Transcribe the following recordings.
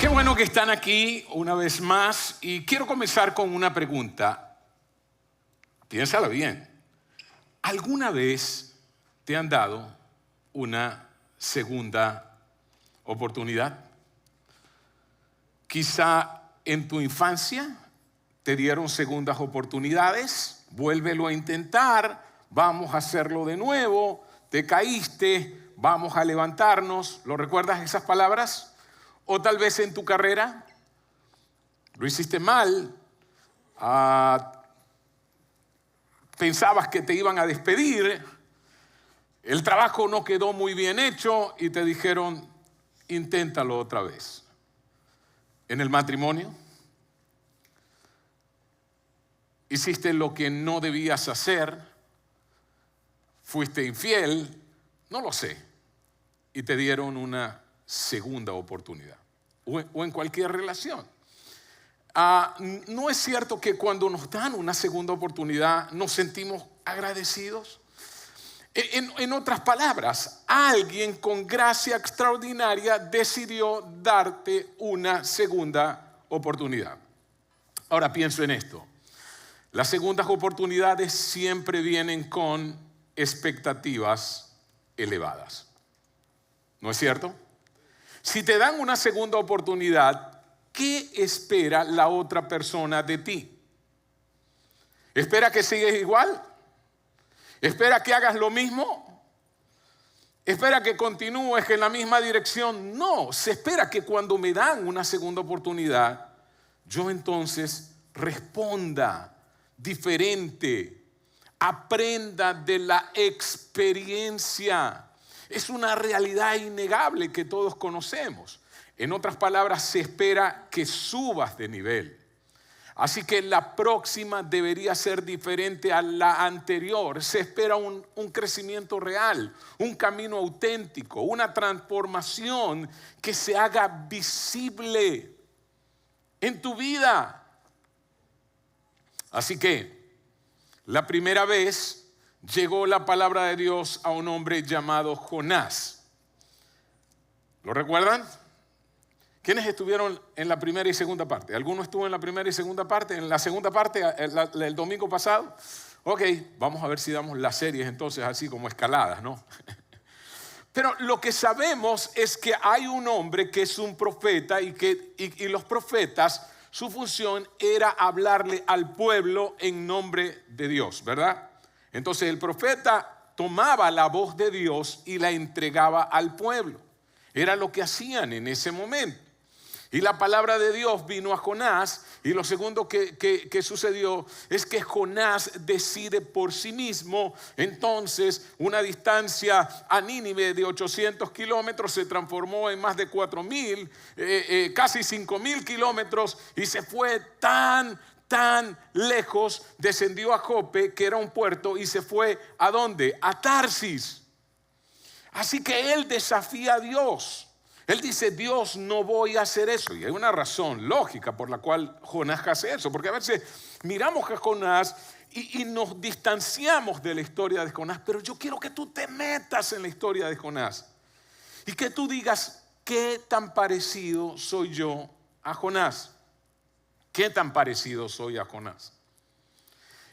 Qué bueno que están aquí una vez más y quiero comenzar con una pregunta. Piénsala bien. ¿Alguna vez te han dado una segunda oportunidad? Quizá en tu infancia te dieron segundas oportunidades. Vuélvelo a intentar, vamos a hacerlo de nuevo. Te caíste, vamos a levantarnos. ¿Lo recuerdas esas palabras? O tal vez en tu carrera lo hiciste mal, pensabas que te iban a despedir, el trabajo no quedó muy bien hecho y te dijeron, inténtalo otra vez. En el matrimonio, hiciste lo que no debías hacer, fuiste infiel, no lo sé, y te dieron una segunda oportunidad, o en cualquier relación. ¿No es cierto que cuando nos dan una segunda oportunidad nos sentimos agradecidos? En otras palabras, alguien con gracia extraordinaria decidió darte una segunda oportunidad. Ahora pienso en esto. Las segundas oportunidades siempre vienen con expectativas elevadas. ¿No es cierto? Si te dan una segunda oportunidad, ¿qué espera la otra persona de ti? ¿Espera que sigas igual? ¿Espera que hagas lo mismo? ¿Espera que continúes en la misma dirección? No, se espera que cuando me dan una segunda oportunidad, yo entonces responda diferente, aprenda de la experiencia. Es una realidad innegable que todos conocemos. En otras palabras, se espera que subas de nivel. Así que la próxima debería ser diferente a la anterior. Se espera un crecimiento real, un camino auténtico, una transformación que se haga visible en tu vida. Así que la primera vez llegó la palabra de Dios a un hombre llamado Jonás. ¿Lo recuerdan? ¿Quiénes estuvieron en la primera y segunda parte? ¿Alguno estuvo en la primera y segunda parte? ¿En la segunda parte el domingo pasado? Ok, vamos a ver si damos las series entonces así como escaladas, ¿no? Pero lo que sabemos es que hay un hombre que es un profeta y los profetas, su función era hablarle al pueblo en nombre de Dios, ¿verdad? Entonces el profeta tomaba la voz de Dios y la entregaba al pueblo. Era lo que hacían en ese momento. Y la palabra de Dios vino a Jonás y lo segundo que sucedió es que Jonás decide por sí mismo. Entonces una distancia a Nínive de 800 kilómetros se transformó en más de 4,000, casi 5,000 kilómetros y se fue tan lejos, descendió a Jope, que era un puerto, y se fue ¿a dónde? A Tarsis. Así que él desafía a Dios. Él dice, Dios, no voy a hacer eso. Y hay una razón lógica por la cual Jonás hace eso. Porque a veces miramos a Jonás y nos distanciamos de la historia de Jonás. Pero yo quiero que tú te metas en la historia de Jonás. Y que tú digas, ¿qué tan parecido soy yo a Jonás? ¿Qué tan parecido soy a Jonás?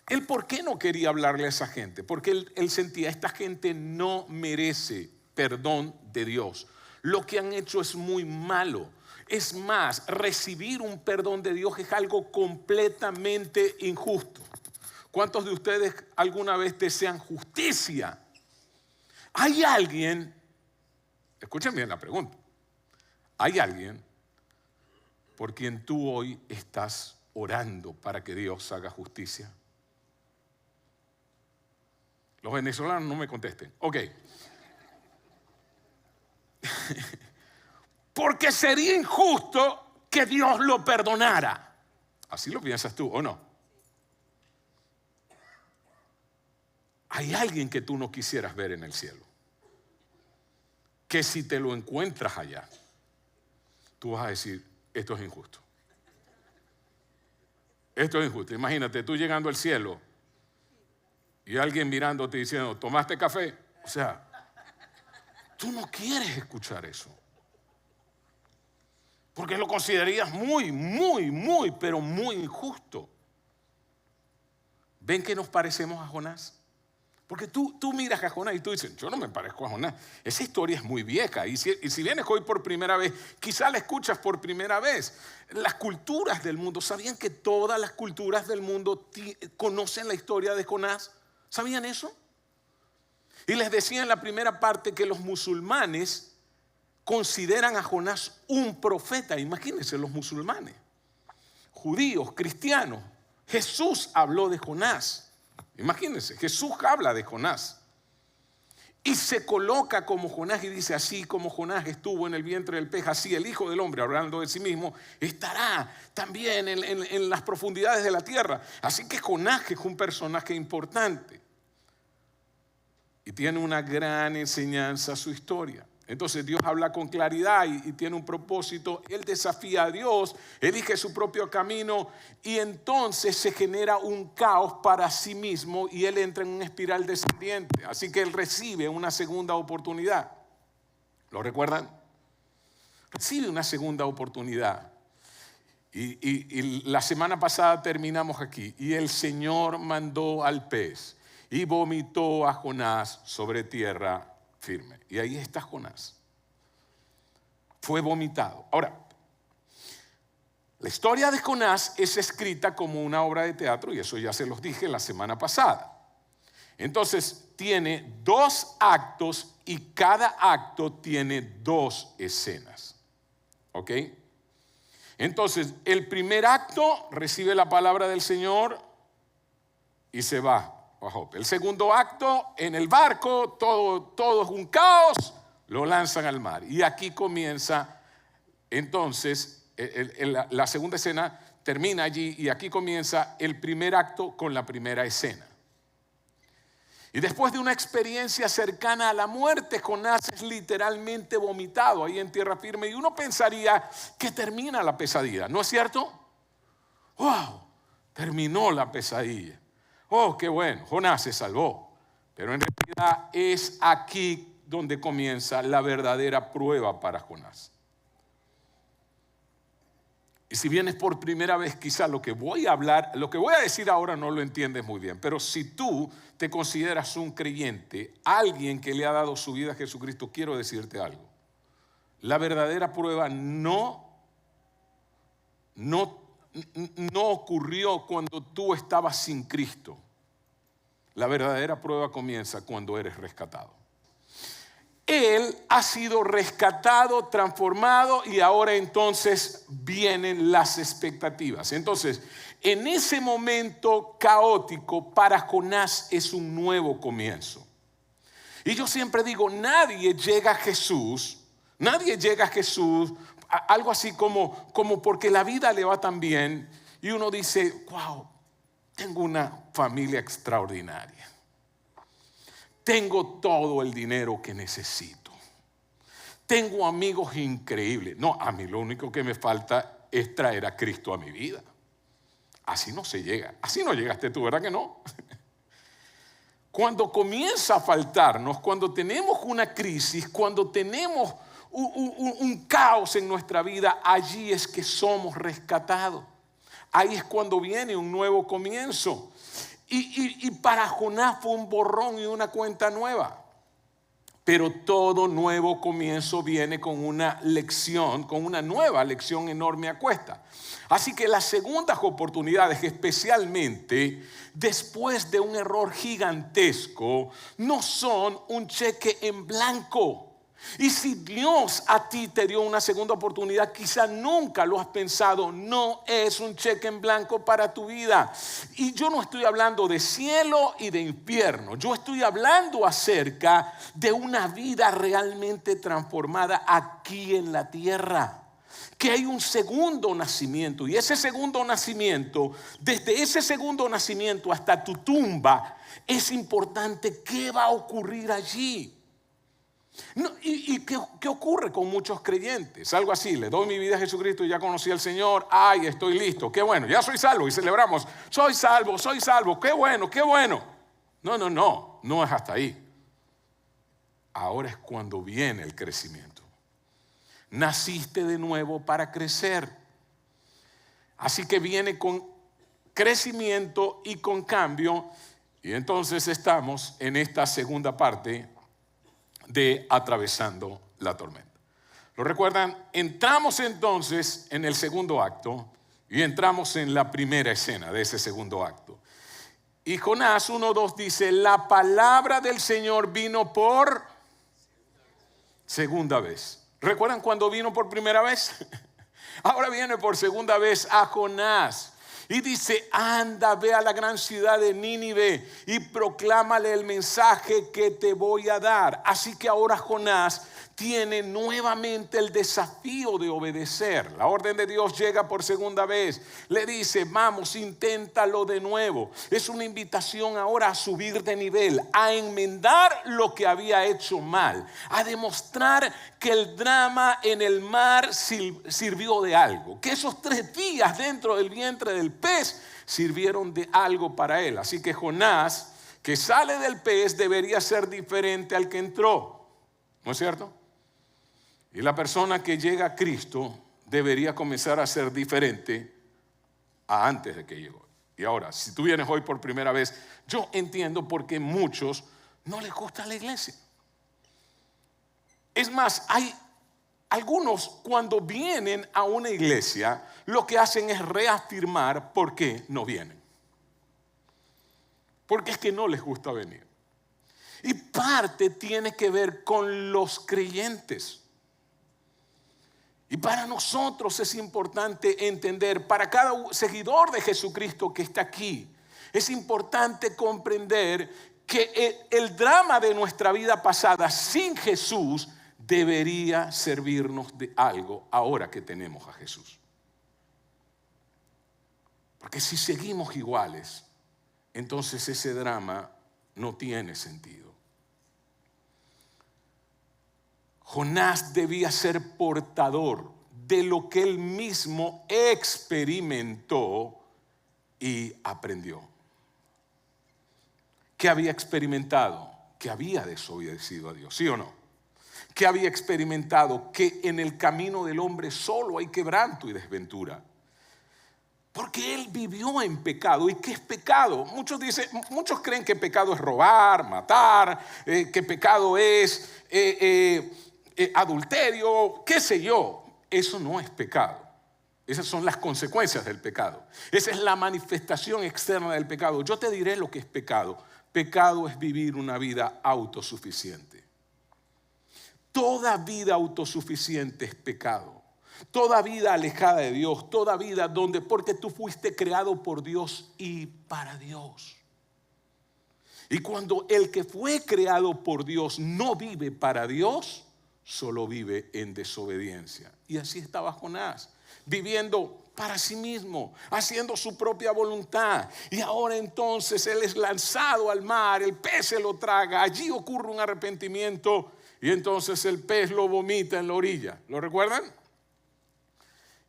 Él, ¿por qué no quería hablarle a esa gente? Porque él sentía, esta gente no merece perdón de Dios. Lo que han hecho es muy malo. Es más, recibir un perdón de Dios es algo completamente injusto. ¿Cuántos de ustedes alguna vez desean justicia? Hay alguien, escuchen bien la pregunta, hay alguien por quien tú hoy estás orando para que Dios haga justicia. Los venezolanos no me contesten. Ok. Porque sería injusto que Dios lo perdonara. ¿Así lo piensas tú o no? Hay alguien que tú no quisieras ver en el cielo, que si te lo encuentras allá, tú vas a decir, esto es injusto. Esto es injusto. Imagínate tú llegando al cielo y alguien mirándote diciendo, ¿tomaste café? O sea, tú no quieres escuchar eso. porque lo considerarías pero muy injusto. ¿Ven que nos parecemos a Jonás? Porque tú miras a Jonás y tú dices, yo no me parezco a Jonás. Esa historia es muy vieja. Y si vienes hoy por primera vez, quizá la escuchas por primera vez. Las culturas del mundo, ¿sabían que todas las culturas del mundo conocen la historia de Jonás? ¿Sabían eso? Y les decía en la primera parte que los musulmanes consideran a Jonás un profeta. Imagínense los musulmanes, judíos, cristianos. Jesús habló de Jonás. Imagínense, Jesús habla de Jonás. Y se coloca como Jonás y dice, así como Jonás estuvo en el vientre del pez, así el Hijo del Hombre, hablando de sí mismo, estará también en las profundidades de la tierra. Así que Jonás es un personaje importante. Y tiene una gran enseñanza a su historia. Entonces Dios habla con claridad y tiene un propósito. Él desafía a Dios, elige su propio camino y entonces se genera un caos para sí mismo y él entra en una espiral descendiente. Así que él recibe una segunda oportunidad. ¿Lo recuerdan? Recibe una segunda oportunidad. Y la semana pasada terminamos aquí. Y el Señor mandó al pez y vomitó a Jonás sobre tierra firme. Y ahí está Jonás. Fue vomitado. Ahora, la historia de Jonás es escrita como una obra de teatro y eso ya se los dije la semana pasada. Entonces, tiene 2 actos y cada acto tiene 2 escenas. ¿Ok? Entonces, el primer acto recibe la palabra del Señor y se va. El segundo acto, en el barco, todo es un caos, lo lanzan al mar. Y aquí comienza, entonces, la segunda escena termina allí y aquí comienza el primer acto con la primera escena. Y después de una experiencia cercana a la muerte, Jonás es literalmente vomitado ahí en tierra firme. Y uno pensaría que termina la pesadilla, ¿no es cierto? ¡Wow! Terminó la pesadilla. Oh, qué bueno, Jonás se salvó. Pero en realidad es aquí donde comienza la verdadera prueba para Jonás. Y si vienes por primera vez, quizá lo que voy a decir ahora no lo entiendes muy bien. Pero si tú te consideras un creyente, alguien que le ha dado su vida a Jesucristo, quiero decirte algo. La verdadera prueba no ocurrió cuando tú estabas sin Cristo. La verdadera prueba comienza cuando eres rescatado. Él ha sido rescatado, transformado y ahora entonces vienen las expectativas. Entonces, en ese momento caótico para Jonás es un nuevo comienzo. Y yo siempre digo, nadie llega a Jesús, algo así como porque la vida le va tan bien y uno dice, wow, tengo una familia extraordinaria. Tengo todo el dinero que necesito. Tengo amigos increíbles. No, a mí lo único que me falta es traer a Cristo a mi vida. Así no se llega. Así no llegaste tú, ¿verdad que no? Cuando comienza a faltarnos, cuando tenemos una crisis, cuando tenemos un caos en nuestra vida, allí es que somos rescatados. Ahí es cuando viene un nuevo comienzo. Y para Jonás fue un borrón y una cuenta nueva. Pero todo nuevo comienzo viene con una lección, con una nueva lección enorme a cuesta. Así que las segundas oportunidades, especialmente después de un error gigantesco, no son un cheque en blanco. Y si Dios a ti te dio una segunda oportunidad, quizá nunca lo has pensado, no es un cheque en blanco para tu vida. Y yo no estoy hablando de cielo y de infierno, yo estoy hablando acerca de una vida realmente transformada aquí en la tierra. Que hay un segundo nacimiento y ese segundo nacimiento, desde ese segundo nacimiento hasta tu tumba, es importante qué va a ocurrir allí. No, ¿qué ocurre con muchos creyentes? Algo así, le doy mi vida a Jesucristo y ya conocí al Señor, ay, estoy listo, qué bueno, ya soy salvo y celebramos, soy salvo, qué bueno, qué bueno. No es hasta ahí. Ahora es cuando viene el crecimiento. naciste de nuevo para crecer. Así que viene con crecimiento y con cambio. Y entonces estamos en esta segunda parte de atravesando la tormenta. ¿Lo recuerdan? Entramos entonces en el segundo acto y entramos en la primera escena de ese segundo acto. Y Jonás 1:2 dice, la palabra del Señor vino por segunda vez. ¿Recuerdan cuando vino por primera vez? Ahora viene por segunda vez a Jonás. Y dice, anda, ve a la gran ciudad de Nínive y proclámale el mensaje que te voy a dar. Así que ahora Jonás tiene nuevamente el desafío de obedecer. La orden de Dios llega por segunda vez. Le dice, vamos, inténtalo de nuevo. Es una invitación ahora a subir de nivel, a enmendar lo que había hecho mal, a demostrar que el drama en el mar sirvió de algo, que esos 3 días dentro del vientre del pez sirvieron de algo para él. Así que Jonás, que sale del pez, debería ser diferente al que entró, ¿no es cierto? Y la persona que llega a Cristo debería comenzar a ser diferente a antes de que llegó. Y ahora, si tú vienes hoy por primera vez, yo entiendo por qué muchos no les gusta la iglesia. Es más, hay algunos cuando vienen a una iglesia, lo que hacen es reafirmar por qué no vienen. Porque es que no les gusta venir. Y parte tiene que ver con los creyentes. Y para nosotros es importante entender, para cada seguidor de Jesucristo que está aquí, es importante comprender que el drama de nuestra vida pasada sin Jesús debería servirnos de algo ahora que tenemos a Jesús. Porque si seguimos iguales, entonces ese drama no tiene sentido. Jonás debía ser portador de lo que él mismo experimentó y aprendió. ¿Qué había experimentado? Que había desobedecido a Dios, ¿sí o no? ¿Qué había experimentado? Que en el camino del hombre solo hay quebranto y desventura. Porque él vivió en pecado. ¿Y qué es pecado? Muchos creen que pecado es robar, matar, que pecado es adulterio, qué sé yo. Eso no es pecado. Esas son las consecuencias del pecado. Esa es la manifestación externa del pecado. Yo te diré lo que es pecado. Pecado es vivir una vida autosuficiente. Toda vida autosuficiente es pecado. Toda vida alejada de Dios, toda vida porque tú fuiste creado por Dios y para Dios. Y cuando el que fue creado por Dios no vive para Dios, solo vive en desobediencia. Y así estaba Jonás, viviendo para sí mismo, haciendo su propia voluntad. Y ahora entonces él es lanzado al mar, el pez se lo traga, allí ocurre un arrepentimiento y entonces el pez lo vomita en la orilla. ¿Lo recuerdan?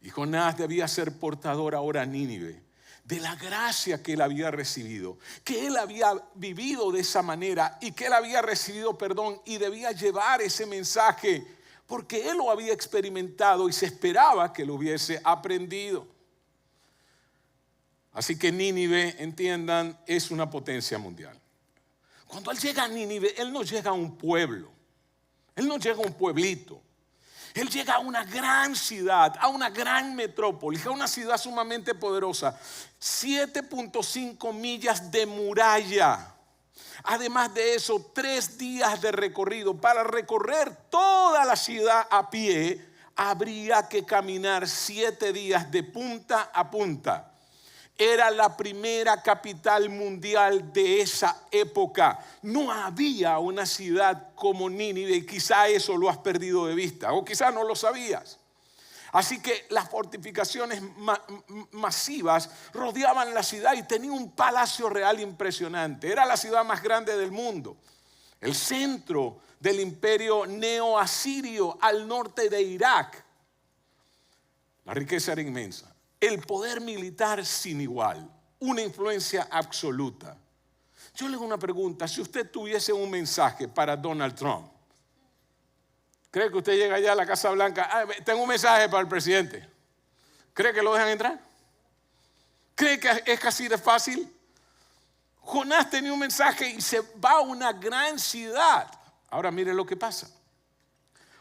Y Jonás debía ser portador ahora a Nínive de la gracia que él había recibido, que él había vivido de esa manera y que él había recibido perdón y debía llevar ese mensaje porque él lo había experimentado y se esperaba que lo hubiese aprendido. Así que Nínive, entiendan, es una potencia mundial. Cuando él llega a Nínive, él no llega a un pueblo, él no llega a un pueblito. Él llega a una gran ciudad, a una gran metrópoli, a una ciudad sumamente poderosa. 7.5 millas de muralla. Además de eso, 3 días de recorrido. Para recorrer toda la ciudad a pie, habría que caminar 7 días de punta a punta. Era la primera capital mundial de esa época. No había una ciudad como Nínive y quizá eso lo has perdido de vista o quizá no lo sabías. Así que las fortificaciones masivas rodeaban la ciudad y tenía un palacio real impresionante. Era la ciudad más grande del mundo. El centro del imperio neoasirio al norte de Irak. La riqueza era inmensa. El poder militar sin igual, una influencia absoluta. Yo le hago una pregunta, si usted tuviese un mensaje para Donald Trump, ¿Cree que usted llega allá a la Casa Blanca? Tengo un mensaje para el presidente. ¿Cree que lo dejan entrar? ¿Cree que es casi de fácil? Jonás tenía un mensaje y se va a una gran ciudad. Ahora mire lo que pasa.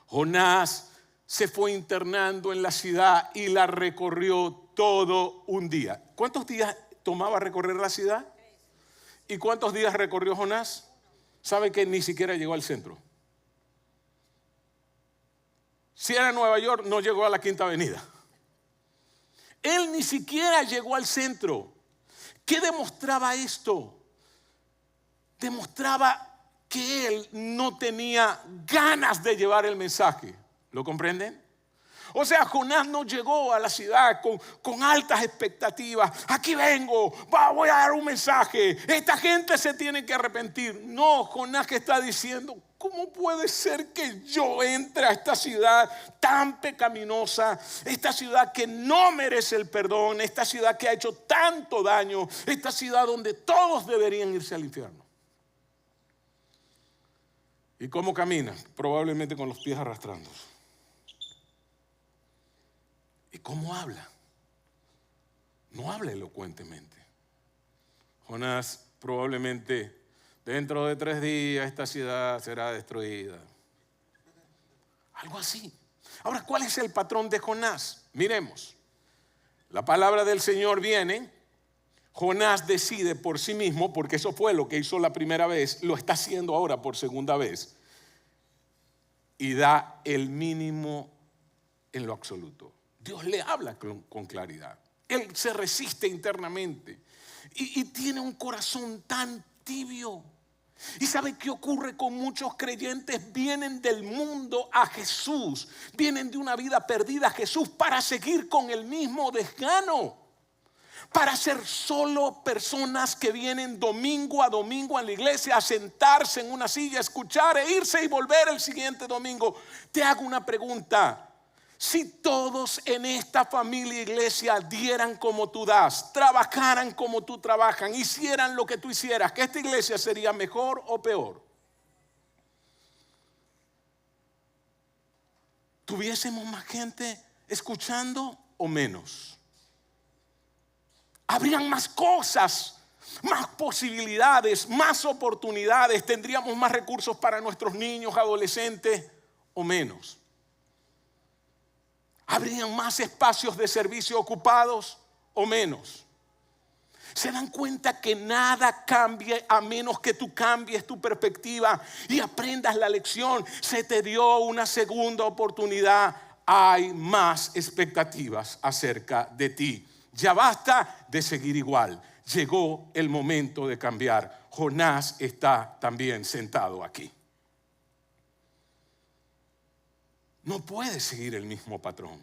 Jonás se fue internando en la ciudad y la recorrió todo un día. ¿Cuántos días tomaba recorrer la ciudad? ¿Y cuántos días recorrió Jonás? ¿Sabe que ni siquiera llegó al centro? Si era en Nueva York, no llegó a la Quinta Avenida. Él ni siquiera llegó al centro. ¿Qué demostraba esto? Demostraba que él no tenía ganas de llevar el mensaje. ¿Lo comprenden? O sea, Jonás no llegó a la ciudad con altas expectativas. Aquí vengo, voy a dar un mensaje. Esta gente se tiene que arrepentir. No, Jonás que está diciendo, ¿cómo puede ser que yo entre a esta ciudad tan pecaminosa? Esta ciudad que no merece el perdón. Esta ciudad que ha hecho tanto daño. Esta ciudad donde todos deberían irse al infierno. ¿Y cómo camina? Probablemente con los pies arrastrándose. ¿Y cómo habla? No habla elocuentemente. Jonás probablemente dentro de 3 días esta ciudad será destruida. Algo así. Ahora, ¿cuál es el patrón de Jonás? Miremos. La palabra del Señor viene. Jonás decide por sí mismo, porque eso fue lo que hizo la primera vez, lo está haciendo ahora por segunda vez. Y da el mínimo en lo absoluto. Dios le habla con claridad. Él se resiste internamente y tiene un corazón tan tibio. ¿Y sabe qué ocurre con muchos creyentes? Vienen del mundo a Jesús, vienen de una vida perdida a Jesús para seguir con el mismo desgano, para ser solo personas que vienen domingo a domingo a la iglesia a sentarse en una silla, a escuchar e irse y volver el siguiente domingo. Te hago una pregunta. Si todos en esta familia iglesia dieran como tú das, trabajaran como tú trabajas, hicieran lo que tú hicieras, ¿que esta iglesia sería mejor o peor? ¿Tuviésemos más gente escuchando o menos? ¿Habrían más cosas, más posibilidades, más oportunidades? ¿Tendríamos más recursos para nuestros niños, adolescentes o menos? ¿Habrían más espacios de servicio ocupados o menos? ¿Se dan cuenta que nada cambia a menos que tú cambies tu perspectiva y aprendas la lección? Se te dio una segunda oportunidad. Hay más expectativas acerca de ti. Ya basta de seguir igual. Llegó el momento de cambiar. Jonás está también sentado aquí. No puede seguir el mismo patrón.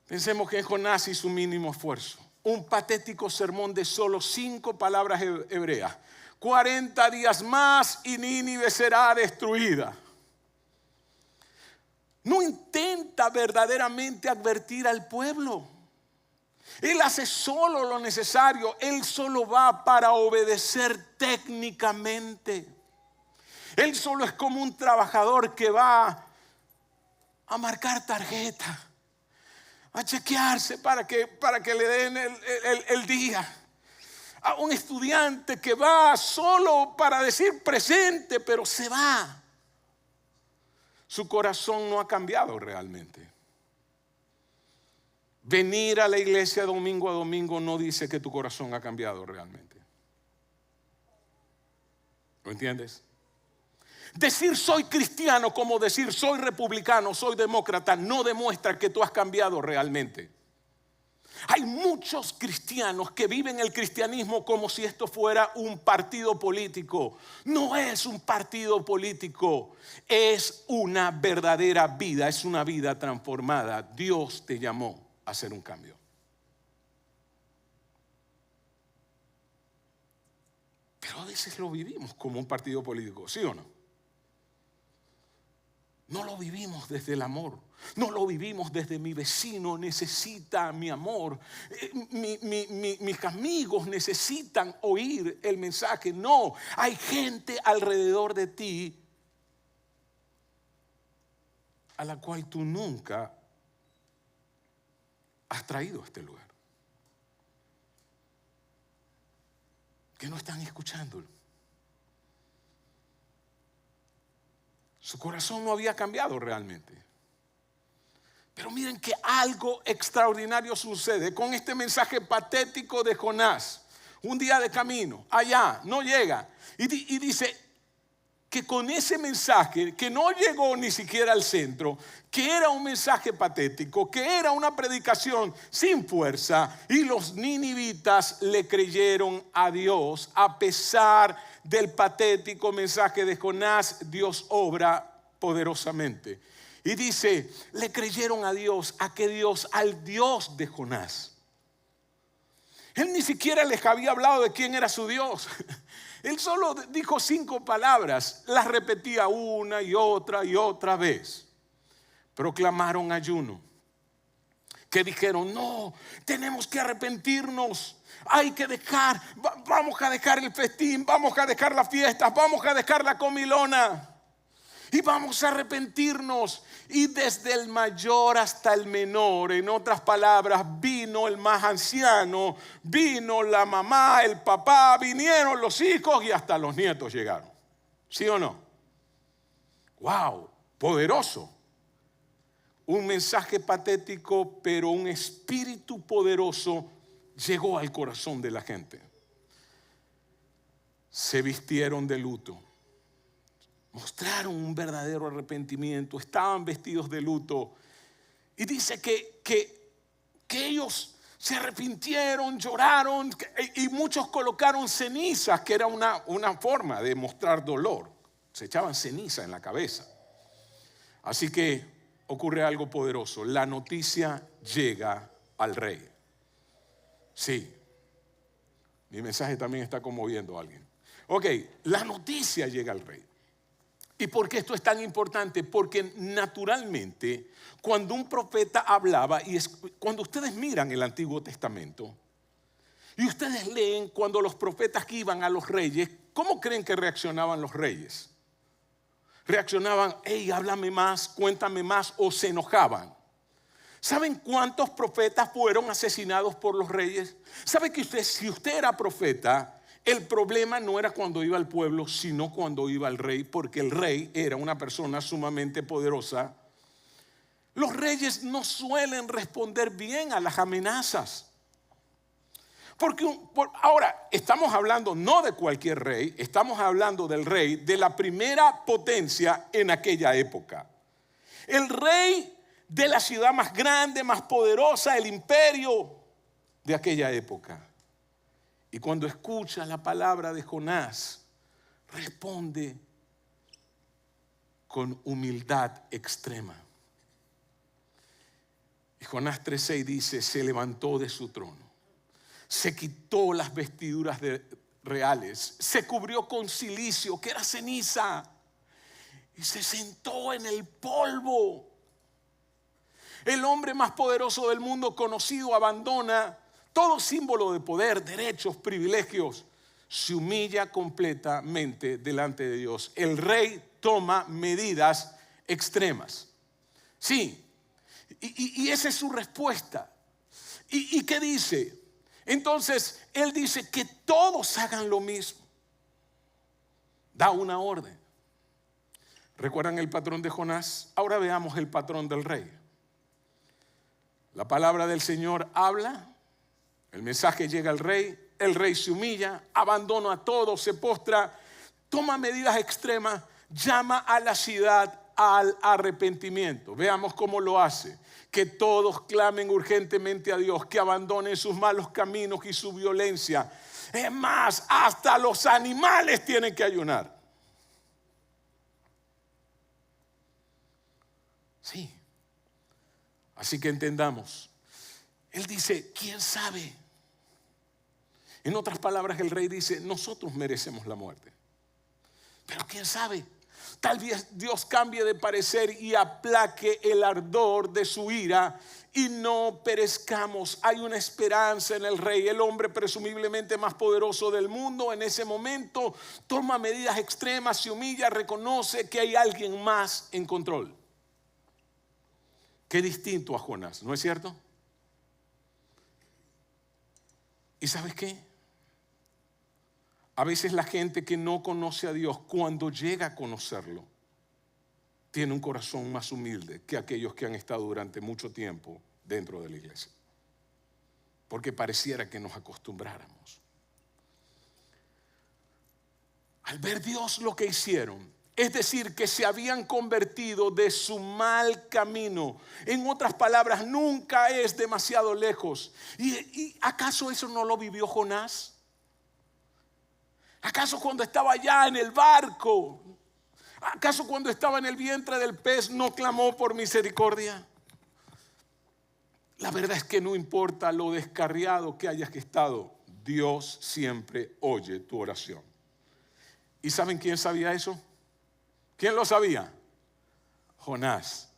Pensemos que en Jonás hizo un mínimo esfuerzo. Un patético sermón de solo 5 palabras hebreas. 40 días más y Nínive será destruida. No intenta verdaderamente advertir al pueblo. Él hace solo lo necesario. Él solo va para obedecer técnicamente. Él solo es como un trabajador que va a marcar tarjeta, a chequearse para que le den el día. A un estudiante que va solo para decir presente, pero se va. Su corazón no ha cambiado realmente. Venir a la iglesia domingo a domingo no dice que tu corazón ha cambiado realmente. ¿Lo entiendes? Decir soy cristiano como decir soy republicano, soy demócrata, no demuestra que tú has cambiado realmente. Hay muchos cristianos que viven el cristianismo como si esto fuera un partido político. No es un partido político, es una verdadera vida, es una vida transformada. Dios te llamó a hacer un cambio. Pero a veces lo vivimos como un partido político, ¿sí o no? No lo vivimos desde el amor. No lo vivimos desde mi vecino necesita mi amor. Mis amigos necesitan oír el mensaje. No, hay gente alrededor de ti a la cual tú nunca has traído a este lugar. Que no están escuchándolo. Su corazón no había cambiado realmente. Pero miren que algo extraordinario sucede con este mensaje patético de Jonás. Un día de camino, allá, no llega. Y dice que con ese mensaje, que no llegó ni siquiera al centro, que era un mensaje patético, que era una predicación sin fuerza, y los ninivitas le creyeron a Dios. A pesar del patético mensaje de Jonás, Dios obra poderosamente. Y dice, le creyeron a Dios, ¿a qué Dios? Al Dios de Jonás. Él ni siquiera les había hablado de quién era su Dios. Él solo dijo 5 palabras, las repetía una y otra vez. Proclamaron ayuno. Que dijeron, no, tenemos que arrepentirnos. Hay que dejar, vamos a dejar el festín, vamos a dejar las fiestas, vamos a dejar la comilona. Y vamos a arrepentirnos. Y desde el mayor hasta el menor, en otras palabras, vino el más anciano, vino la mamá, el papá, vinieron los hijos y hasta los nietos llegaron. ¿Sí o no? ¡Wow! Poderoso. Un mensaje patético, pero un espíritu poderoso llegó al corazón de la gente. Se vistieron de luto. Mostraron un verdadero arrepentimiento, estaban vestidos de luto. Y dice que ellos se arrepintieron, lloraron, y muchos colocaron cenizas, que era una forma de mostrar dolor. Se echaban ceniza en la cabeza. Así que ocurre algo poderoso. La noticia llega al rey. Sí, mi mensaje también está conmoviendo a alguien. Ok, la noticia llega al rey. ¿Y por qué esto es tan importante? Porque naturalmente, cuando un profeta hablaba, cuando ustedes miran el Antiguo Testamento, y ustedes leen cuando los profetas iban a los reyes, ¿cómo creen que reaccionaban los reyes? Reaccionaban, hey, háblame más, cuéntame más, o se enojaban. ¿Saben cuántos profetas fueron asesinados por los reyes? ¿Saben que si usted era profeta, el problema no era cuando iba al pueblo, sino cuando iba al rey, porque el rey era una persona sumamente poderosa? Los reyes no suelen responder bien a las amenazas. Ahora, estamos hablando no de cualquier rey, estamos hablando del rey de la primera potencia en aquella época. El rey de la ciudad más grande, más poderosa, el imperio de aquella época. Y cuando escucha la palabra de Jonás, responde con humildad extrema. Y Jonás 3:6 dice, se levantó de su trono, se quitó las vestiduras reales, se cubrió con cilicio, que era ceniza, y se sentó en el polvo. El hombre más poderoso del mundo conocido abandona todo símbolo de poder, derechos, privilegios. Se humilla completamente delante de Dios. El rey toma medidas extremas. Sí, y esa es su respuesta. ¿Y qué dice? Entonces, él dice que todos hagan lo mismo. Da una orden. ¿Recuerdan el patrón de Jonás? Ahora veamos el patrón del rey. La palabra del Señor habla. El mensaje llega al rey, el rey se humilla, abandona a todos, se postra, toma medidas extremas, llama a la ciudad al arrepentimiento. Veamos cómo lo hace. Que todos clamen urgentemente a Dios, que abandonen sus malos caminos y su violencia. Es más, hasta los animales tienen que ayunar. Sí. Así que entendamos. Él dice, ¿quién sabe? En otras palabras, el rey dice, nosotros merecemos la muerte. Pero quién sabe, tal vez Dios cambie de parecer y aplaque el ardor de su ira y no perezcamos. Hay una esperanza en el rey. El hombre presumiblemente más poderoso del mundo en ese momento toma medidas extremas, se humilla, reconoce que hay alguien más en control. Qué distinto a Jonás, ¿no es cierto? ¿Y sabes qué? A veces la gente que no conoce a Dios, cuando llega a conocerlo, tiene un corazón más humilde que aquellos que han estado durante mucho tiempo dentro de la iglesia. Porque pareciera que nos acostumbráramos. Al ver Dios lo que hicieron, es decir, que se habían convertido de su mal camino. En otras palabras, nunca es demasiado lejos. ¿Y acaso eso no lo vivió Jonás? ¿Acaso cuando estaba allá en el barco? ¿Acaso cuando estaba en el vientre del pez no clamó por misericordia? La verdad es que no importa lo descarriado que hayas estado, Dios siempre oye tu oración. ¿Y saben quién sabía eso? ¿Quién lo sabía? Jonás,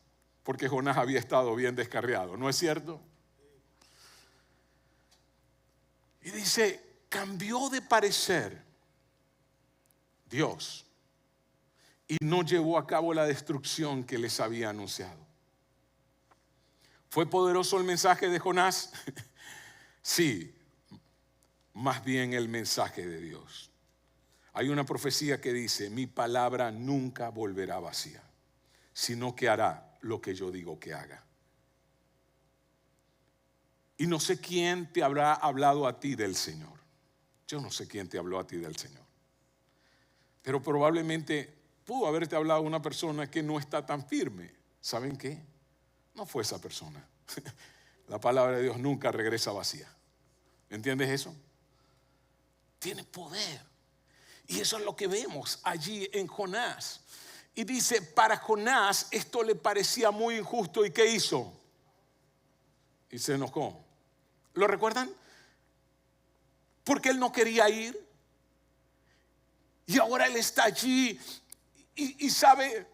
porque Jonás había estado bien descarriado, ¿no es cierto? Y dice, cambió de parecer Dios y no llevó a cabo la destrucción que les había anunciado. ¿Fue poderoso el mensaje de Jonás? Sí, más bien el mensaje de Dios. Hay una profecía que dice, mi palabra nunca volverá vacía, sino que hará lo que yo digo que haga. Y no sé quién te habrá hablado a ti del Señor. Yo no sé quién te habló a ti del Señor. Pero probablemente pudo haberte hablado una persona que no está tan firme. ¿Saben qué? No fue esa persona. La palabra de Dios nunca regresa vacía. ¿Entiendes eso? Tiene poder. Y eso es lo que vemos allí en Jonás. Y dice, para Jonás esto le parecía muy injusto. ¿Y qué hizo? Y se enojó. ¿Lo recuerdan? Porque él no quería ir. Y ahora él está allí. Y sabe,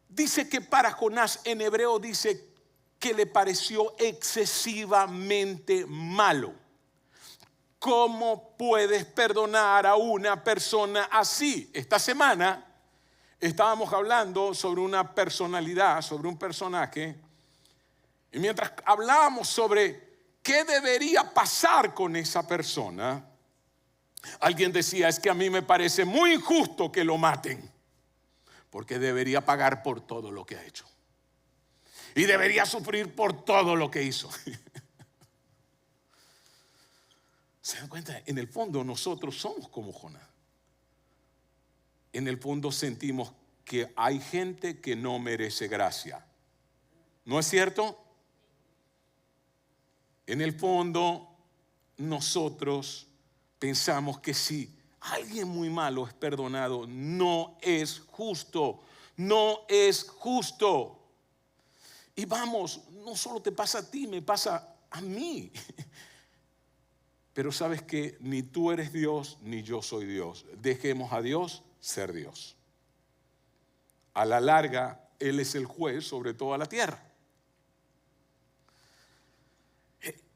dice que para Jonás en hebreo dice que le pareció excesivamente malo. ¿Cómo puedes perdonar a una persona así? Esta semana estábamos hablando sobre una personalidad, sobre un personaje. Y mientras hablábamos sobre qué debería pasar con esa persona, alguien decía, es que a mí me parece muy injusto que lo maten, porque debería pagar por todo lo que ha hecho. Y debería sufrir por todo lo que hizo. ¿Se dan cuenta? En el fondo nosotros somos como Jonás. En el fondo sentimos que hay gente que no merece gracia. ¿No es cierto? En el fondo nosotros pensamos que si alguien muy malo es perdonado, no es justo. No es justo. Y vamos, no solo te pasa a ti, me pasa a mí. Pero sabes que ni tú eres Dios, ni yo soy Dios. Dejemos a Dios ser Dios. A la larga, Él es el juez sobre toda la tierra.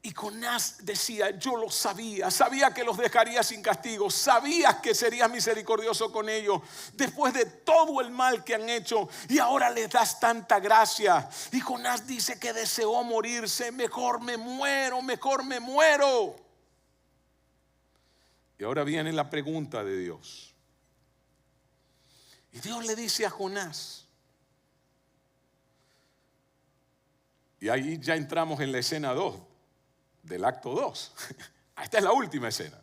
Y Jonás decía, yo lo sabía que los dejaría sin castigo, sabías que serías misericordioso con ellos después de todo el mal que han hecho y ahora les das tanta gracia. Y Jonás dice que deseó morirse, mejor me muero, mejor me muero. Y ahora viene la pregunta de Dios. Y Dios le dice a Jonás, y ahí ya entramos en la escena 2. Del acto 2. Esta es la última escena.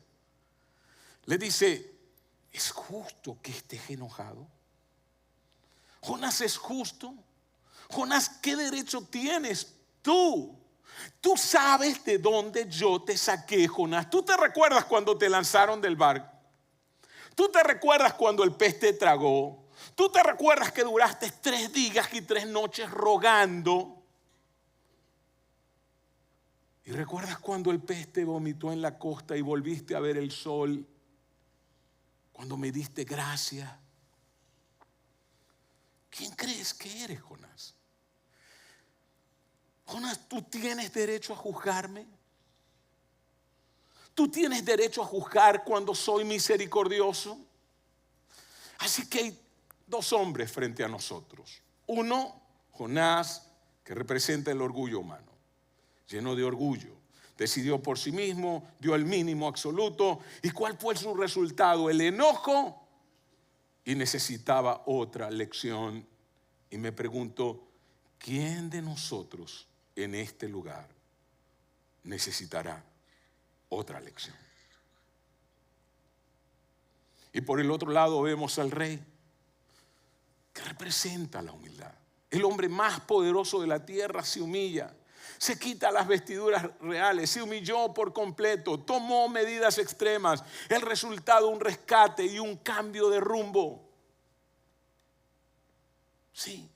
Le dice, ¿es justo que estés enojado? Jonás, ¿es justo? Jonás, ¿qué derecho tienes tú? Tú sabes de dónde yo te saqué, Jonás. ¿Tú te recuerdas cuando te lanzaron del barco? ¿Tú te recuerdas cuando el pez te tragó? ¿Tú te recuerdas que duraste 3 días y 3 noches rogando? ¿Y recuerdas cuando el pez te vomitó en la costa y volviste a ver el sol? Cuando me diste gracia. ¿Quién crees que eres, Jonás? Jonás, ¿tú tienes derecho a juzgarme? ¿Tú tienes derecho a juzgar cuando soy misericordioso? Así que hay 2 hombres frente a nosotros. Uno, Jonás, que que representa el orgullo humano. Lleno de orgullo, decidió por sí mismo, dio el mínimo absoluto. ¿Y cuál fue su resultado? El enojo, y necesitaba otra lección. Y me pregunto, ¿quién de nosotros en este lugar necesitará otra lección? Y por el otro lado vemos al rey, que representa la humildad. El hombre más poderoso de la tierra se humilla, se quita las vestiduras reales, se humilló por completo, tomó medidas extremas. El resultado, un rescate y un cambio de rumbo. Sí.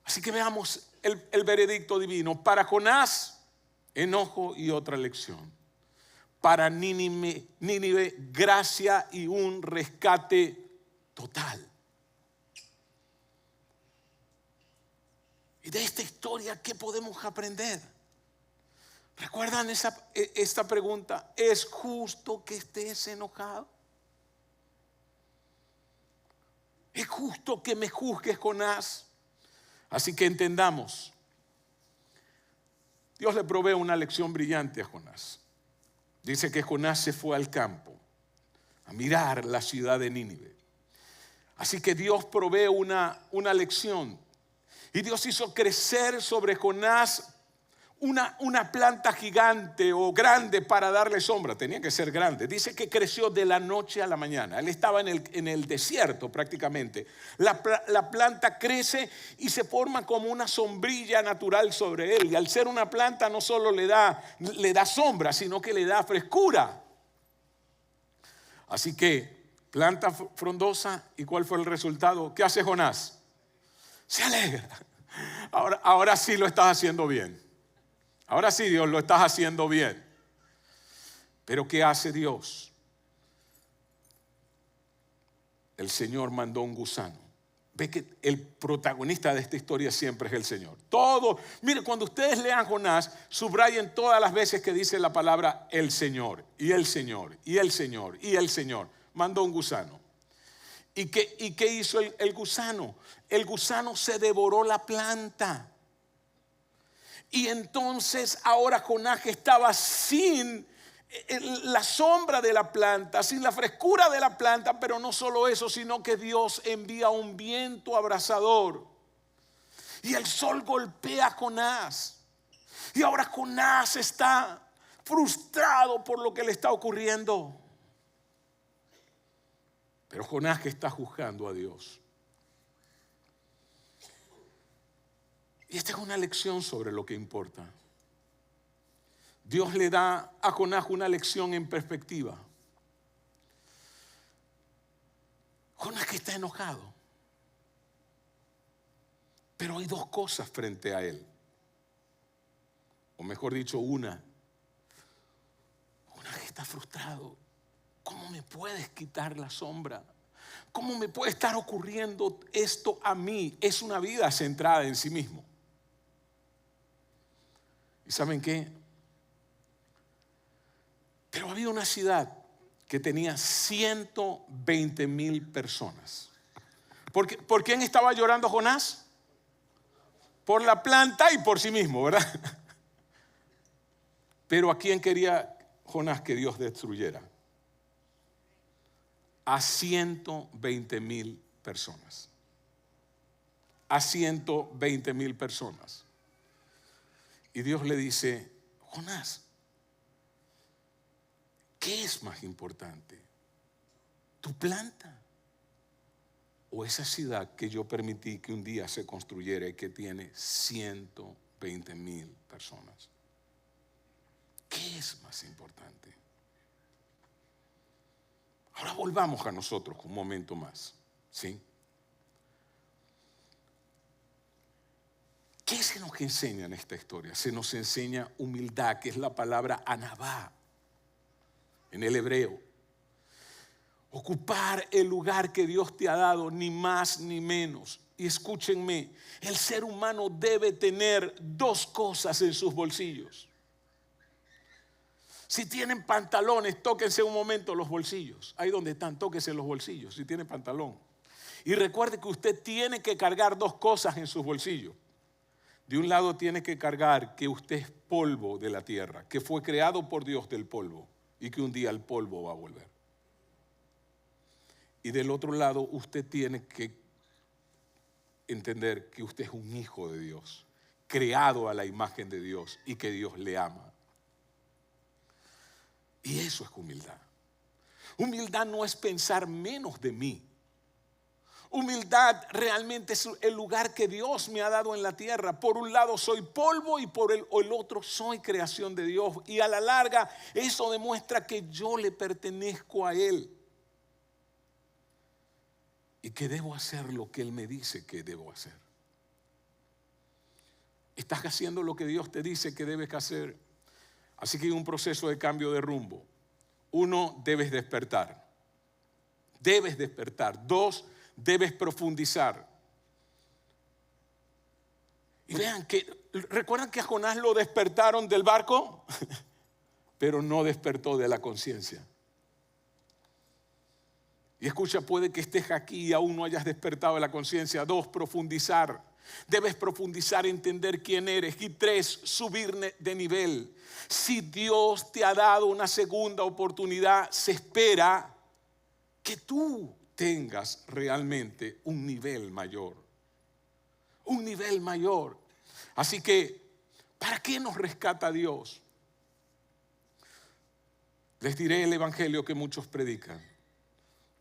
Así que veamos el veredicto divino. Para Jonás, enojo y otra lección. Para Nínive, gracia y un rescate total. Y de esta historia, ¿qué podemos aprender? ¿Recuerdan esta pregunta? ¿Es justo que estés enojado? ¿Es justo que me juzgues, Jonás? Así que entendamos. Dios le provee una lección brillante a Jonás. Dice que Jonás se fue al campo a mirar la ciudad de Nínive. Así que Dios provee una lección. Y Dios hizo crecer sobre Jonás una planta gigante o grande para darle sombra. Tenía que ser grande. Dice que creció de la noche a la mañana. Él estaba en el desierto prácticamente. La planta crece y se forma como una sombrilla natural sobre él. Y al ser una planta no solo le da sombra, sino que le da frescura. Así que planta frondosa. ¿Y cuál fue el resultado? ¿Qué hace Jonás? Se alegra. Ahora sí lo estás haciendo bien. Ahora sí, Dios, lo estás haciendo bien. Pero ¿qué hace Dios? El Señor mandó un gusano. Ve que el protagonista de esta historia siempre es el Señor. Mire, cuando ustedes lean Jonás, subrayen todas las veces que dice la palabra el Señor, y el Señor, y el Señor, y el Señor. Mandó un gusano. ¿Y qué hizo el gusano? El gusano se devoró la planta. Y entonces ahora Jonás, que estaba sin la sombra de la planta, sin la frescura de la planta, pero no solo eso, sino que Dios envía un viento abrasador. Y el sol golpea a Jonás. Y ahora Jonás está frustrado por lo que le está ocurriendo. Pero Jonás, que está juzgando a Dios. Y esta es una lección sobre lo que importa. Dios le da a Jonás una lección en perspectiva. Jonás, que está enojado. Pero hay dos cosas frente a él. O mejor dicho, una. Jonás, que está frustrado. ¿Cómo me puedes quitar la sombra? ¿Cómo me puede estar ocurriendo esto a mí? Es una vida centrada en sí mismo. ¿Y saben qué? Pero había una ciudad que tenía 120,000 personas. ¿Por quién estaba llorando Jonás? Por la planta y por sí mismo, ¿verdad? Pero ¿a quién quería Jonás que Dios destruyera? A 120,000 personas. A 120,000 personas. Y Dios le dice: Jonás, ¿qué es más importante? ¿Tu planta? ¿O esa ciudad que yo permití que un día se construyera y que tiene 120,000 personas? ¿Qué es más importante? Ahora volvamos a nosotros un momento más, ¿sí? ¿Qué se nos enseña en esta historia? Se nos enseña humildad, que es la palabra anabá en el hebreo. Ocupar el lugar que Dios te ha dado, ni más ni menos. Y escúchenme, el ser humano debe tener dos cosas en sus bolsillos. Si tienen pantalones, tóquense un momento los bolsillos. Ahí donde están, tóquense los bolsillos si tienen pantalón. Y recuerde que usted tiene que cargar dos cosas en sus bolsillos. De un lado tiene que cargar que usted es polvo de la tierra, que fue creado por Dios del polvo y que un día el polvo va a volver. Y del otro lado usted tiene que entender que usted es un hijo de Dios, creado a la imagen de Dios y que Dios le ama. Y eso es humildad. Humildad no es pensar menos de mí. Humildad realmente es el lugar que Dios me ha dado en la tierra. Por un lado soy polvo y por el otro soy creación de Dios. Y a la larga eso demuestra que yo le pertenezco a Él. Y que debo hacer lo que Él me dice que debo hacer. Estás haciendo lo que Dios te dice que debes hacer. Así que hay un proceso de cambio de rumbo. 1, debes despertar. Debes despertar. 2, debes profundizar. Y vean que, ¿recuerdan que a Jonás lo despertaron del barco? Pero no despertó de la conciencia. Y escucha, puede que estés aquí y aún no hayas despertado de la conciencia. 2, profundizar. Debes profundizar, entender quién eres. Y 3, subir de nivel. Si Dios te ha dado una segunda oportunidad, se espera que tú tengas realmente un nivel mayor. Un nivel mayor. Así que, ¿para qué nos rescata Dios? Les diré el evangelio que muchos predican.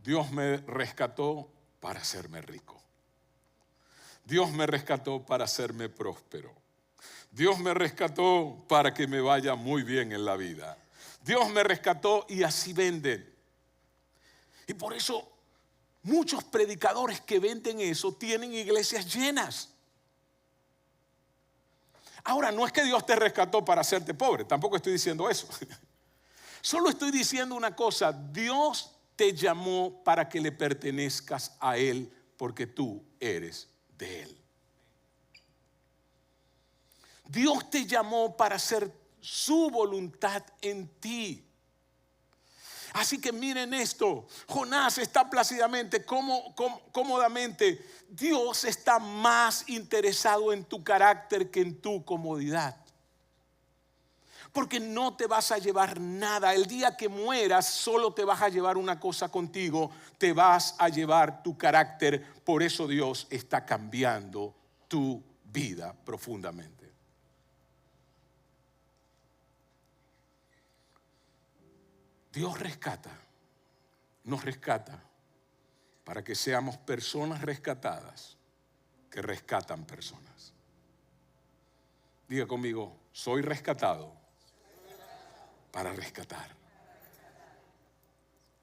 Dios me rescató para hacerme rico. Dios me rescató para hacerme próspero. Dios me rescató para que me vaya muy bien en la vida. Dios me rescató y así venden. Y por eso muchos predicadores que venden eso tienen iglesias llenas. Ahora, no es que Dios te rescató para hacerte pobre, tampoco estoy diciendo eso. Solo estoy diciendo una cosa: Dios te llamó para que le pertenezcas a Él porque tú eres de Él. Dios te llamó para hacer su voluntad en ti. Así que miren esto, Jonás está plácidamente, cómodamente. Dios está más interesado en tu carácter que en tu comodidad. Porque no te vas a llevar nada. El día que mueras solo te vas a llevar una cosa contigo. Te vas a llevar tu carácter. Por eso Dios está cambiando tu vida profundamente. Dios nos rescata para que seamos personas rescatadas que rescatan personas. Diga conmigo, soy rescatado para rescatar.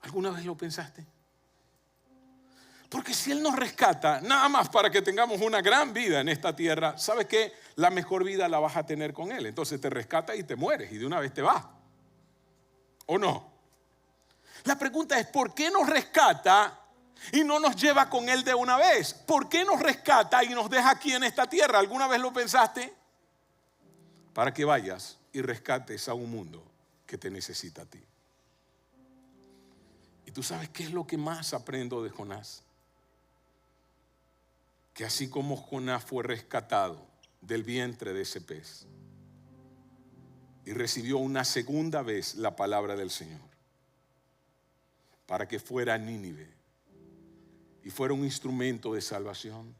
¿Alguna vez lo pensaste? Porque si Él nos rescata, nada más para que tengamos una gran vida en esta tierra, ¿sabes qué? La mejor vida la vas a tener con Él. Entonces te rescata y te mueres y de una vez te vas. ¿O no? La pregunta es, ¿por qué nos rescata y no nos lleva con Él de una vez? ¿Por qué nos rescata y nos deja aquí en esta tierra? ¿Alguna vez lo pensaste? Para que vayas y rescates a un mundo que te necesita a ti. ¿Y tú sabes qué es lo que más aprendo de Jonás? Que así como Jonás fue rescatado del vientre de ese pez y recibió una segunda vez la palabra del Señor para que fuera a Nínive y fuera un instrumento de salvación,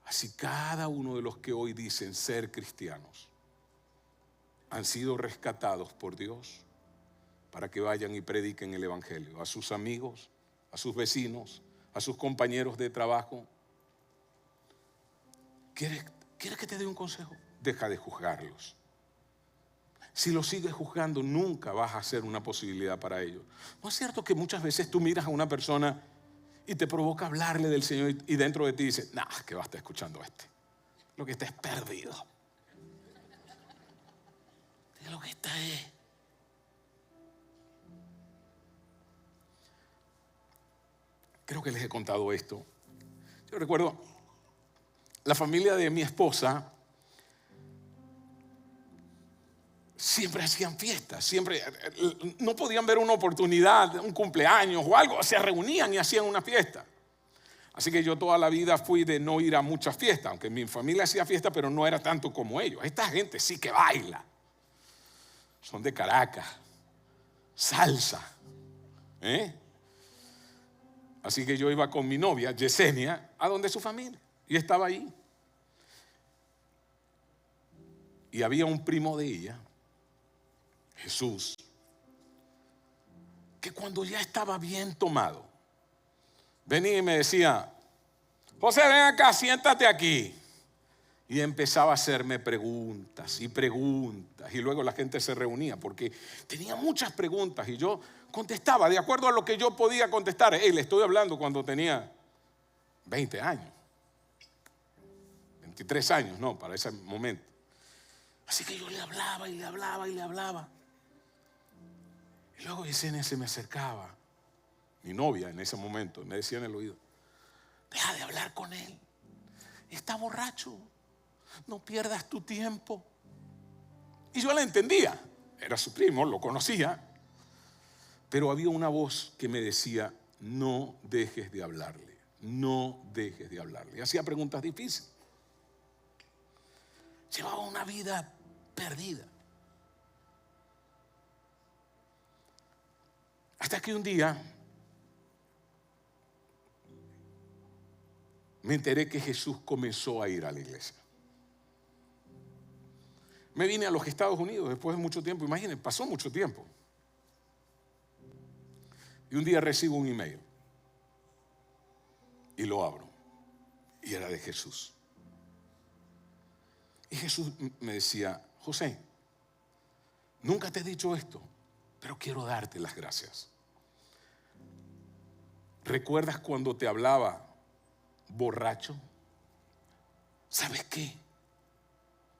así cada uno de los que hoy dicen ser cristianos han sido rescatados por Dios para que vayan y prediquen el evangelio a sus amigos, a sus vecinos, a sus compañeros de trabajo. ¿Quieres que te dé un consejo? Deja de juzgarlos. Si los sigues juzgando, nunca vas a ser una posibilidad para ellos. ¿No es cierto que muchas veces tú miras a una persona y te provoca hablarle del Señor y dentro de ti dices, nah, que va a estar escuchando lo que está es perdido. Lo que está es. Creo que les he contado esto. Yo recuerdo la familia de mi esposa. Siempre hacían fiestas, siempre no podían ver una oportunidad, un cumpleaños o algo, se reunían y hacían una fiesta. Así que yo toda la vida fui de no ir a muchas fiestas, aunque mi familia hacía fiesta, pero no era tanto como ellos. Esta gente sí que baila. Son de Caracas, salsa. Así que yo iba con mi novia, Yesenia, a donde su familia. Y estaba ahí. Y había un primo de ella, Jesús, que cuando ya estaba bien tomado, venía y me decía: José, ven acá, siéntate aquí. Y empezaba a hacerme preguntas y preguntas. Y luego la gente se reunía porque tenía muchas preguntas y yo contestaba de acuerdo a lo que yo podía contestar. Le estoy hablando cuando tenía 20 años. 23 años, no, para ese momento. Así que yo le hablaba y le hablaba y le hablaba. Y luego Yesenia se me acercaba, mi novia en ese momento, y me decía en el oído: deja de hablar con él, está borracho, no pierdas tu tiempo. Y yo la entendía, era su primo, lo conocía, pero había una voz que me decía: no dejes de hablarle, no dejes de hablarle. Y hacía preguntas difíciles. Llevaba una vida perdida. Hasta que un día me enteré que Jesús comenzó a ir a la iglesia. Me vine a los Estados Unidos después de mucho tiempo. Imagínense, pasó mucho tiempo. Y un día recibo un email. Y lo abro. Y era de Jesús. Y Jesús me decía: José, nunca te he dicho esto, pero quiero darte las gracias. ¿Recuerdas cuando te hablaba borracho? ¿Sabes qué?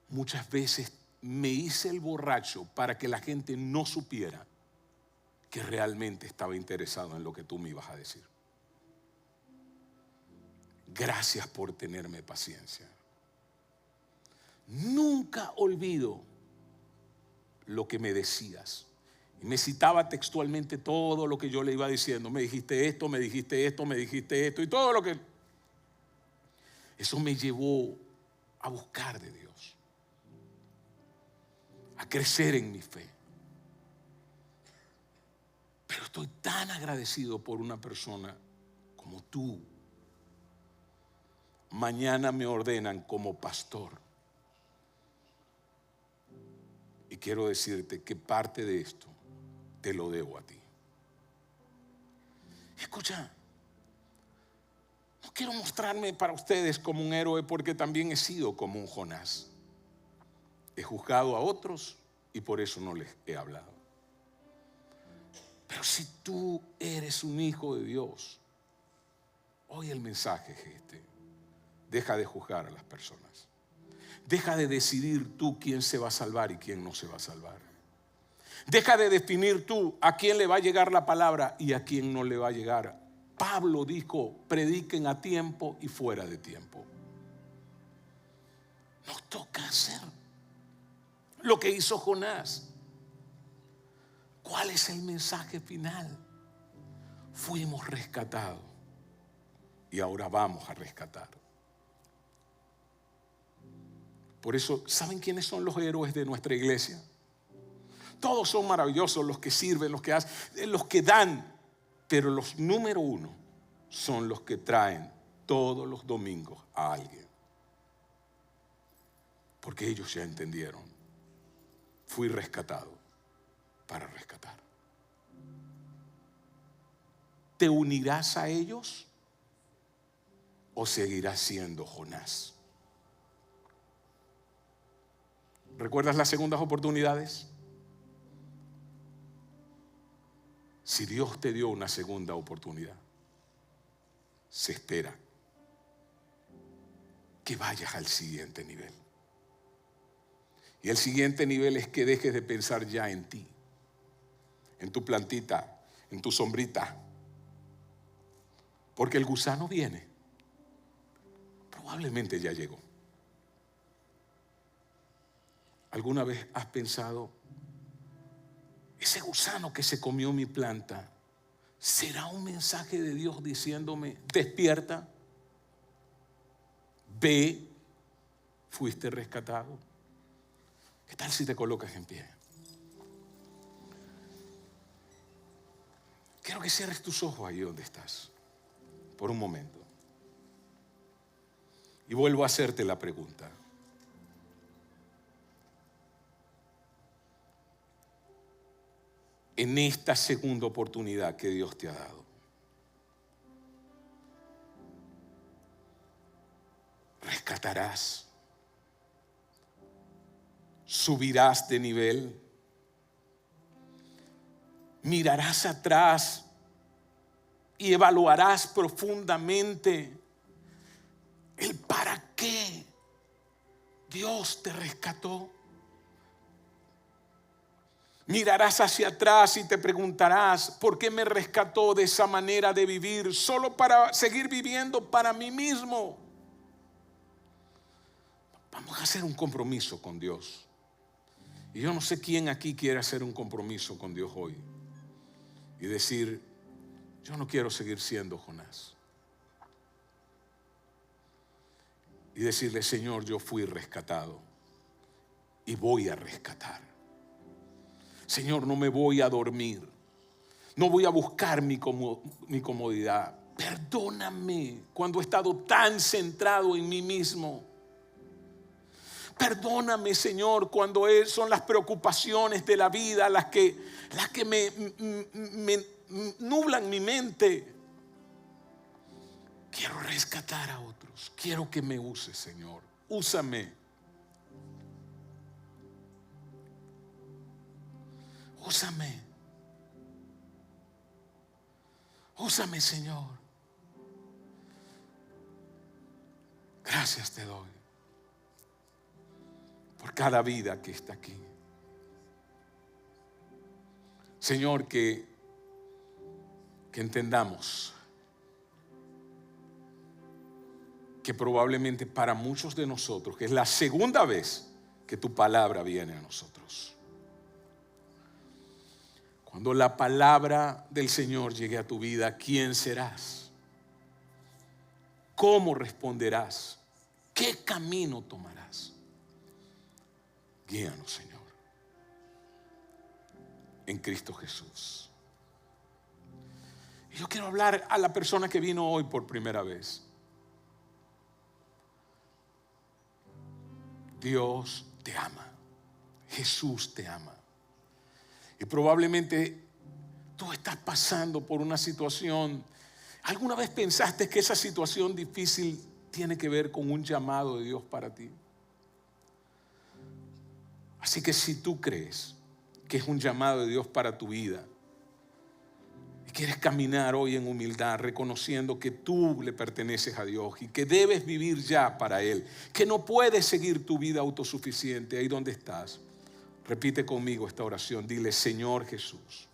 Muchas veces me hice el borracho para que la gente no supiera que realmente estaba interesado en lo que tú me ibas a decir. Gracias por tenerme paciencia. Nunca olvido lo que me decías. Y me citaba textualmente todo lo que yo le iba diciendo. Me dijiste esto, me dijiste esto, me dijiste esto. Y todo lo que... Eso me llevó a buscar de Dios. A crecer en mi fe. Pero estoy tan agradecido por una persona como tú. Mañana me ordenan como pastor. Y quiero decirte que parte de esto te lo debo a ti. Escucha, no quiero mostrarme para ustedes como un héroe porque también he sido como un Jonás. He juzgado a otros y por eso no les he hablado. Pero si tú eres un hijo de Dios, hoy el mensaje es este: deja de juzgar a las personas. Deja de decidir tú quién se va a salvar y quién no se va a salvar. Deja de definir tú a quién le va a llegar la palabra y a quién no le va a llegar. Pablo dijo: prediquen a tiempo y fuera de tiempo. Nos toca hacer lo que hizo Jonás. ¿Cuál es el mensaje final? Fuimos rescatados y ahora vamos a rescatar. Por eso, ¿saben quiénes son los héroes de nuestra iglesia? Todos son maravillosos, los que sirven, los que hacen, los que dan. Pero los número uno son los que traen todos los domingos a alguien. Porque ellos ya entendieron: fui rescatado para rescatar. ¿Te unirás a ellos o seguirás siendo Jonás? ¿Recuerdas las segundas oportunidades? Si Dios te dio una segunda oportunidad, se espera que vayas al siguiente nivel. Y el siguiente nivel es que dejes de pensar ya en ti, en tu plantita, en tu sombrita. Porque el gusano viene. Probablemente ya llegó. ¿Alguna vez has pensado: ese gusano que se comió mi planta, será un mensaje de Dios diciéndome: despierta, Ve, fuiste rescatado. ¿Qué tal si te colocas en pie? Quiero que cierres tus ojos ahí donde estás, por un momento. Y vuelvo a hacerte la pregunta. En esta segunda oportunidad que Dios te ha dado, rescatarás, subirás de nivel, mirarás atrás y evaluarás profundamente el para qué Dios te rescató. Mirarás hacia atrás y te preguntarás, ¿por qué me rescató de esa manera de vivir? Solo para seguir viviendo para mí mismo. Vamos a hacer un compromiso con Dios. Y yo no sé quién aquí quiere hacer un compromiso con Dios hoy y decir, yo no quiero seguir siendo Jonás. Y decirle, Señor, yo fui rescatado y voy a rescatar. Señor, no me voy a dormir. No voy a buscar mi comodidad. Perdóname cuando he estado tan centrado en mí mismo. Perdóname, Señor, cuando son las preocupaciones de la vida las que me nublan mi mente. Quiero rescatar a otros. Quiero que me uses, Señor. Úsame. Úsame. Úsame, Señor. Gracias te doy por cada vida que está aquí. Señor, que entendamos que probablemente para muchos de nosotros, que es la segunda vez que tu palabra viene a nosotros. Cuando la palabra del Señor llegue a tu vida, ¿quién serás? ¿Cómo responderás? ¿Qué camino tomarás? Guíanos, Señor, en Cristo Jesús. Y yo quiero hablar a la persona que vino hoy por primera vez. Dios te ama. Jesús te ama. Y probablemente tú estás pasando por una situación. ¿Alguna vez pensaste que esa situación difícil tiene que ver con un llamado de Dios para ti? Así que si tú crees que es un llamado de Dios para tu vida y quieres caminar hoy en humildad, reconociendo que tú le perteneces a Dios y que debes vivir ya para Él, que no puedes seguir tu vida autosuficiente ahí donde estás, repite conmigo esta oración. Dile, Señor Jesús,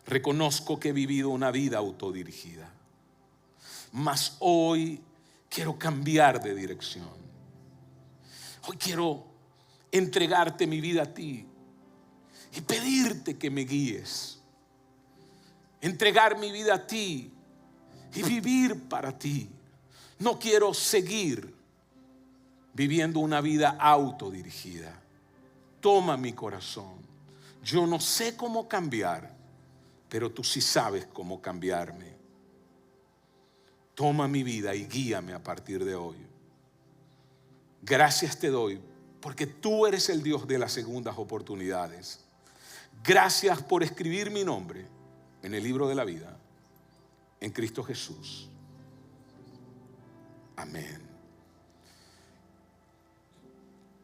reconozco que he vivido una vida autodirigida, mas hoy quiero cambiar de dirección. Hoy quiero entregarte mi vida a ti y pedirte que me guíes. Entregar mi vida a ti y vivir para ti. No quiero seguir viviendo una vida autodirigida. Toma mi corazón. Yo no sé cómo cambiar, pero tú sí sabes cómo cambiarme. Toma mi vida y guíame a partir de hoy. Gracias te doy porque tú eres el Dios de las segundas oportunidades. Gracias por escribir mi nombre en el libro de la vida, en Cristo Jesús. Amén.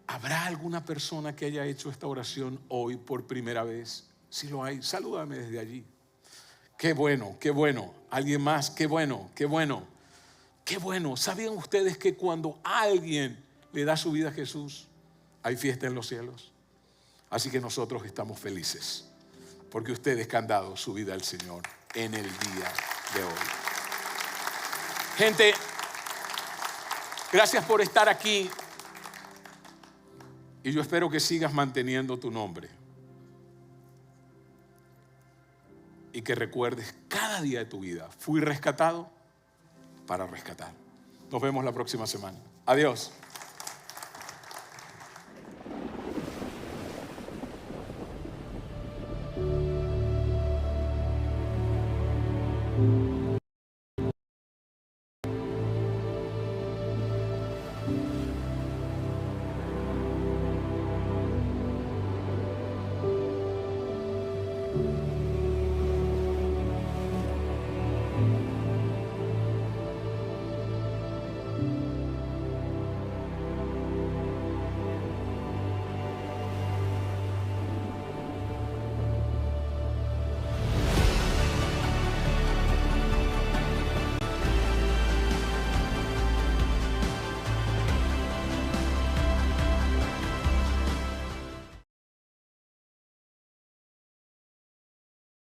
¿Habrá alguna persona que haya hecho esta oración hoy por primera vez? Si lo hay, salúdame desde allí. Qué bueno, qué bueno. ¿Alguien más? Qué bueno, qué bueno. Qué bueno. ¿Sabían ustedes que cuando alguien le da su vida a Jesús, hay fiesta en los cielos? Así que nosotros estamos felices porque ustedes que han dado su vida al Señor en el día de hoy. Gente, gracias por estar aquí. Y yo espero que sigas manteniendo tu nombre. Y que recuerdes cada día de tu vida, fui rescatado para rescatar. Nos vemos la próxima semana. Adiós.